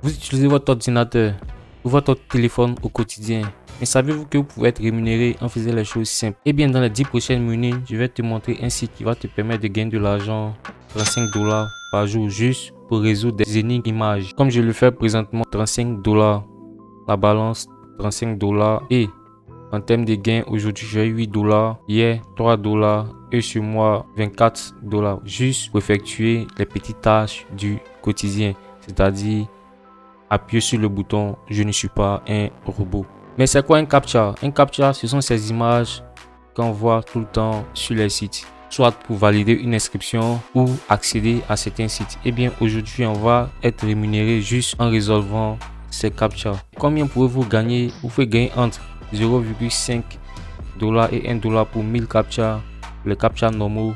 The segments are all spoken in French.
Vous utilisez votre ordinateur ou votre téléphone au quotidien. Mais savez-vous que vous pouvez être rémunéré en faisant les choses simples? Eh bien, dans les 10 prochaines minutes, je vais te montrer un site qui va te permettre de gagner de l'argent, 35 $ par jour, juste pour résoudre des énigmes images. Comme je le fais présentement, 35 $ la balance, 35 $ et en termes de gains, aujourd'hui j'ai 8 $, hier 3 $ et sur moi 24 $, juste pour effectuer les petites tâches du quotidien, c'est-à-dire appuyer sur le bouton je ne suis pas un robot. Mais c'est quoi un captcha? Un captcha, ce sont ces images qu'on voit tout le temps sur les sites, soit pour valider une inscription ou accéder à certains sites. Et bien aujourd'hui on va être rémunéré juste en résolvant ces captcha. Combien pouvez-vous gagner? Vous pouvez gagner entre 0,5 $ et 1 $ pour 1000 captcha, les captcha normaux.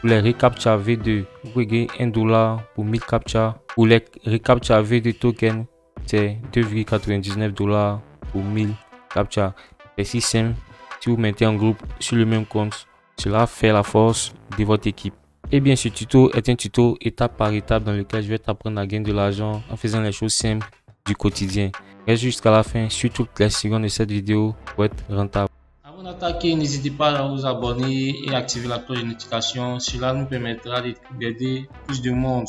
Pour les reCAPTCHA V2, vous pouvez gagner 1 $ pour 1000 captcha. Pour les reCAPTCHA V2 token, c'est 2,99 $ pour 1000 captcha. C'est si simple. Si vous mettez en groupe sur le même compte, cela fait la force de votre équipe. Et bien, ce tuto est un tuto étape par étape dans lequel je vais t'apprendre à gagner de l'argent en faisant les choses simples du quotidien. Reste jusqu'à la fin, sur toutes les secondes de cette vidéo pour être rentable. Avant d'attaquer, n'hésitez pas à vous abonner et activer la cloche de notification. Cela nous permettra d'aider plus de monde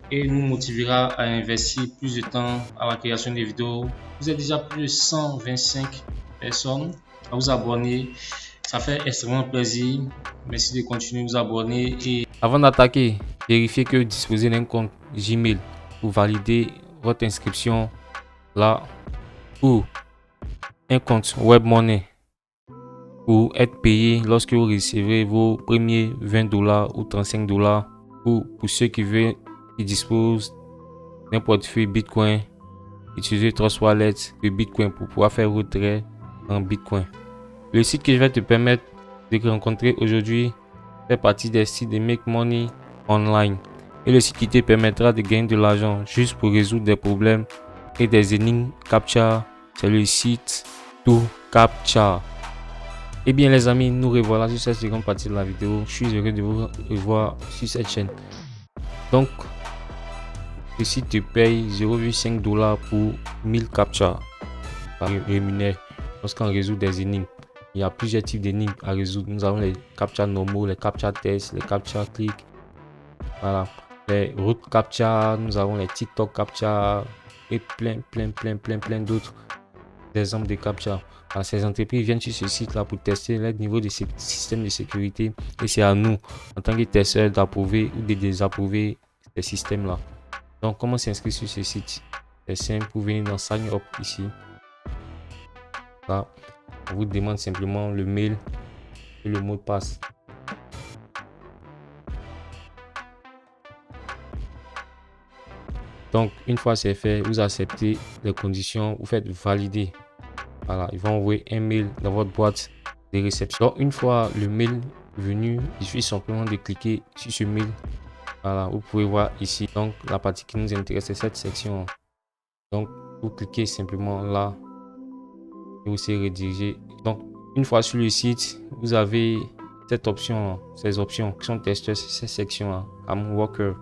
et nous motivera à investir plus de temps à la création des vidéos. Vous êtes déjà plus de 125 personnes à vous abonner. Ça fait extrêmement plaisir. Merci de continuer à vous abonner. Et avant d'attaquer, vérifiez que vous disposez d'un compte Gmail pour valider votre inscription là ou un compte WebMoney pour être payé lorsque vous recevrez vos premiers 20 $ ou 35 $. Ou pour ceux qui disposent d'un portefeuille Bitcoin, utilisez Trust Wallet de Bitcoin pour pouvoir faire retrait en Bitcoin. Le site que je vais te permettre de rencontrer aujourd'hui fait partie des sites de Make Money Online. Et le site qui te permettra de gagner de l'argent juste pour résoudre des problèmes et des énigmes captcha, c'est le site ToCaptcha. Et bien les amis, nous revoilà sur cette seconde partie de la vidéo. Je suis heureux de vous revoir sur cette chaîne. Donc, le site te paye 0,5 $ pour 1000 captcha par rémunère lorsqu'on résout des énigmes. Il y a plusieurs types d'énigmes à résoudre. Nous avons les captcha normaux, les captcha test, les captcha click. Voilà. Les routes captcha, nous avons les TikTok captcha et plein d'autres exemples de captcha. Alors, ces entreprises viennent sur ce site là pour tester le niveau de système de sécurité et c'est à nous en tant que testeurs d'approuver ou de désapprouver ces systèmes là. Donc comment s'inscrire sur ce site? C'est simple, vous venez dans Sign Up ici. Là, on vous demande simplement le mail et le mot de passe. Donc une fois c'est fait, vous acceptez les conditions, vous faites valider. Voilà, ils vont envoyer un mail dans votre boîte de réception. Donc une fois le mail venu, il suffit simplement de cliquer sur ce mail. Voilà, vous pouvez voir ici. Donc la partie qui nous intéresse c'est cette section. Donc vous cliquez simplement là et vous serez redirigé. Donc une fois sur le site, vous avez cette option, ces options qui sont testeurs, cette section là, I'm Worker.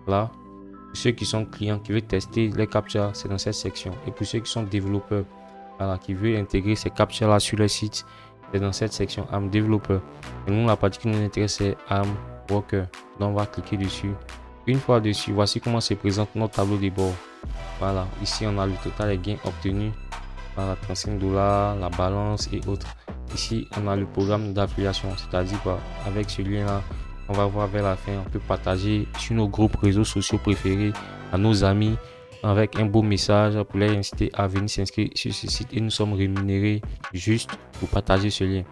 Là, pour ceux qui sont clients qui veulent tester les captcha, c'est dans cette section. Et pour ceux qui sont développeurs, voilà, qui veulent intégrer ces captcha là sur le site, c'est dans cette section I'm Developer. Et nous, la partie qui nous intéresse c'est I'm Worker. Donc on va cliquer dessus. Une fois dessus, voici comment se présente notre tableau de bord. Voilà, ici on a le total des gains obtenus. Voilà, 35 $, la balance et autres. Ici on a le programme d'affiliation, c'est-à-dire quoi, avec ce lien là, on va voir vers la fin, on peut partager sur nos groupes réseaux sociaux préférés à nos amis avec un beau message pour les inciter à venir s'inscrire sur ce site et nous sommes rémunérés juste pour partager ce lien.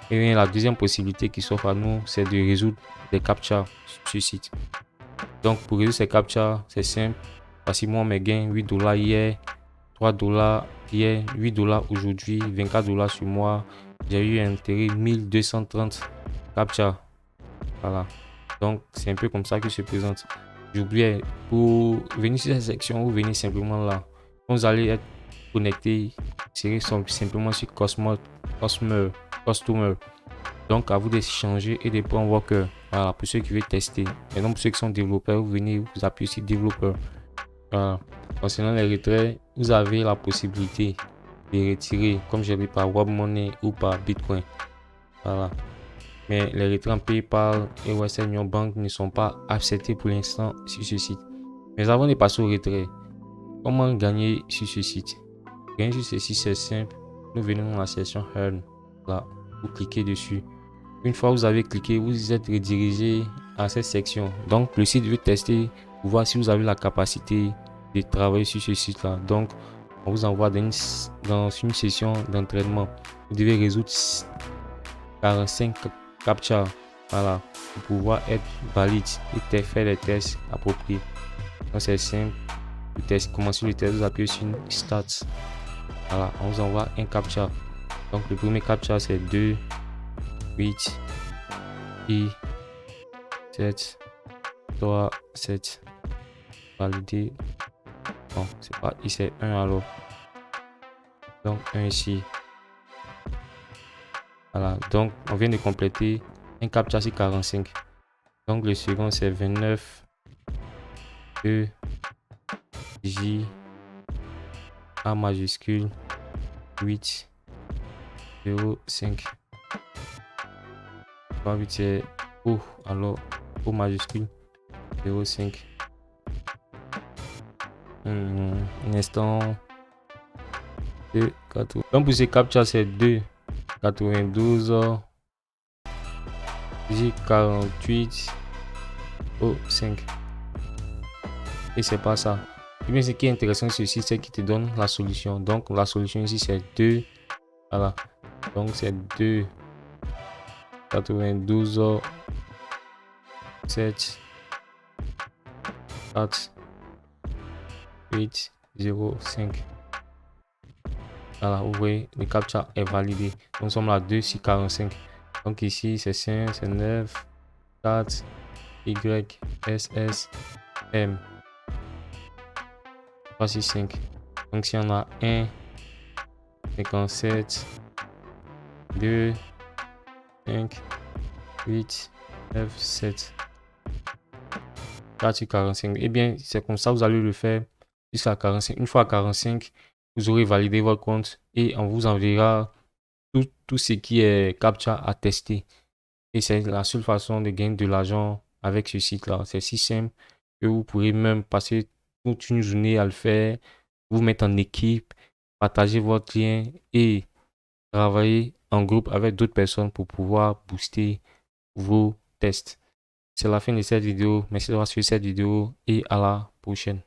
Et bien, la deuxième possibilité qui s'offre à nous, c'est de résoudre des captcha sur ce site. Donc pour résoudre ces captcha, c'est simple. Voici moi mes gains, 8 $ hier, 3 $ hier, 8 $ aujourd'hui, 24 $ sur moi. J'ai eu un intérêt 1230 captcha. Voilà. Donc c'est un peu comme ça que se présente. J'oubliais, pour venir sur cette section, vous venez simplement là. Quand vous allez être connecté, c'est simplement sur Customer. Donc à vous d'échanger et de prendre Worker. Voilà, pour ceux qui veulent tester. Et donc pour ceux qui sont développeurs, vous venez, vous appuyez sur développeur. Voilà. Concernant les retraits, vous avez la possibilité de retirer, comme j'ai dit, par WebMoney ou par Bitcoin. Voilà. Mais les retraits en PayPal et Western Union Bank ne sont pas acceptés pour l'instant sur ce site. Mais avant de passer au retrait, comment gagner sur ce site? Gagner sur ce site, c'est simple. Nous venons dans la section Earn. Là, vous cliquez dessus. Une fois que vous avez cliqué, vous êtes redirigé à cette section. Donc, le site veut tester pour voir si vous avez la capacité de travailler sur ce site-là. Donc, on vous envoie dans une session d'entraînement. Vous devez résoudre 45 captcha. Voilà, pour pouvoir être valide et faire les tests appropriés. Donc, c'est simple. Le test, commencez le test, vous appuyez sur Start. Voilà, on vous envoie un captcha. Donc, le premier captcha, c'est 2, 8, I, 7, 3, 7. Valider. Non, c'est pas I, c'est 1 alors. Donc, 1 ici. Voilà, donc on vient de compléter un captcha sur 45. Donc, le second, c'est 29, E, J, A majuscule, 8, 0, 5. 8, c'est O, alors O majuscule, 0, 5. Un instant. 2, 4. Donc pour ce captcha, c'est 2, 92, J, 48, O, 5. Et c'est pas ça. Et bien, ce qui est intéressant sur ceci, c'est qu'il te donne la solution. Donc la solution ici, c'est 2. Voilà. Donc c'est 2, 92, 7, 4, 8, 0, 5. Voilà, vous voyez, le captcha est validé. Donc, nous sommes à 2 sur 45. Donc ici, c'est 5, c'est 9, 4, Y, S, S, M. 3, 6, 5. Donc si on a 1, 57, 2, 5, 8, 9, 7. 4 sur 45. Eh bien, c'est comme ça, vous allez le faire jusqu'à 45. Une fois à 45, vous aurez validé votre compte et on vous enverra tout ce qui est captcha à tester. Et c'est la seule façon de gagner de l'argent avec ce site-là. C'est si simple que vous pourrez même passer toute une journée à le faire, vous mettre en équipe, partager votre lien et travailler en groupe avec d'autres personnes pour pouvoir booster vos tests. C'est la fin de cette vidéo. Merci d'avoir suivi cette vidéo et à la prochaine.